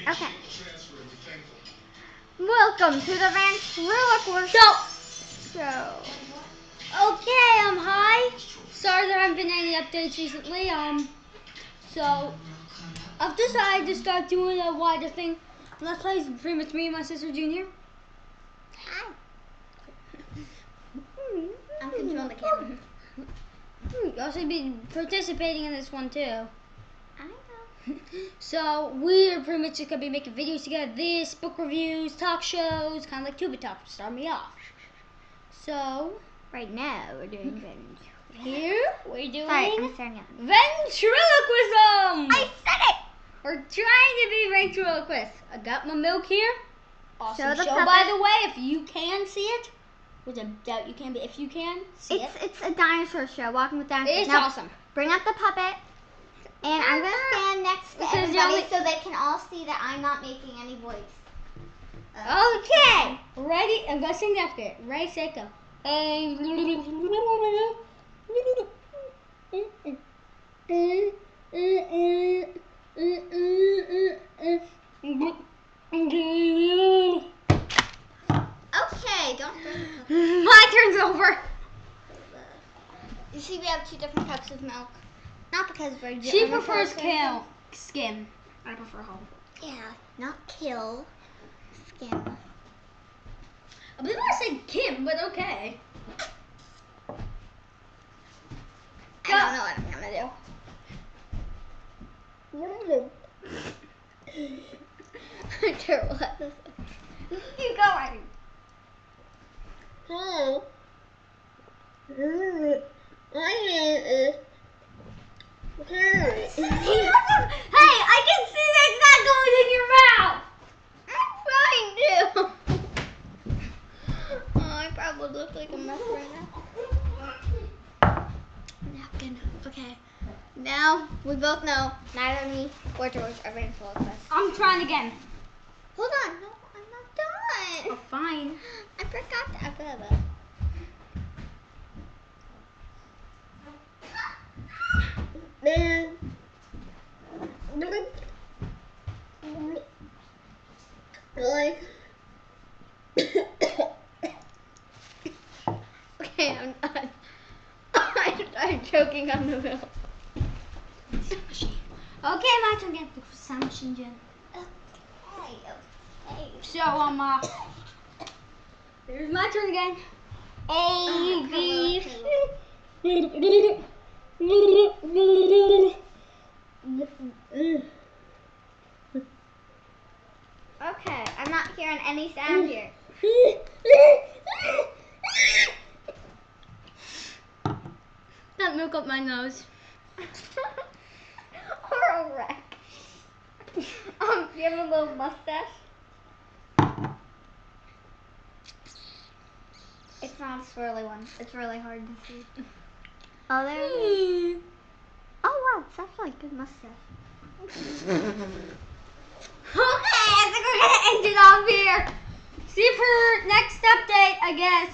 Okay. Welcome to the ventriloquist show. Okay, hi. Sorry there haven't been any updates recently. So I've decided to start doing a wider thing. Let's play is pretty much me and my sister Junior. Hi. I'm controlling the camera. You also be participating in this one too. I know. So we're pretty much just gonna be making videos together. This, book reviews, talk shows, kind of like Tuba Talk to start me off. So Right now we're doing here we're doing ventriloquism. I said it. We're trying to be ventriloquists. I got my milk here. Awesome Show show, the by the way. If you can see it, which I doubt you can, but if you can see it, It's a dinosaur show. Walking with dinosaurs. it's now, awesome. Bring up the puppet, and I'm gonna stand next to everybody so they can all see that I'm not making any voice. Okay, ready? I'm gonna sing after it. Ready, set, go. Okay, don't. My turn's over. You see, we have 2 different cups of milk. Not because we're. She prefers skim. I prefer whole. Yeah, not kill. Skim. I believe I said Kim, but okay. I don't know what I'm gonna do. I'm terrible at this. Keep going. Hey, I can see that's not going in your mouth. I'm trying to. Oh, I probably look like a mess right now. Napkin. Okay. Now we both know neither me or George are ventriloquists. I'm trying again. Hold on. No, I'm not done. Oh, fine. I forgot to add that. Okay, I'm done. I'm choking on the milk. Okay, my turn again. Look for sound machine, Jen. Okay. So, there's my turn again. A, B, Okay, I'm not hearing any sound here. That milk up my nose. Or a wreck. You have a little mustache? It's not a swirly one. It's really hard to see. Oh, there it is. Oh, wow. It's actually a good mustache. Okay, I think we're gonna end it off here. See you for next update, I guess.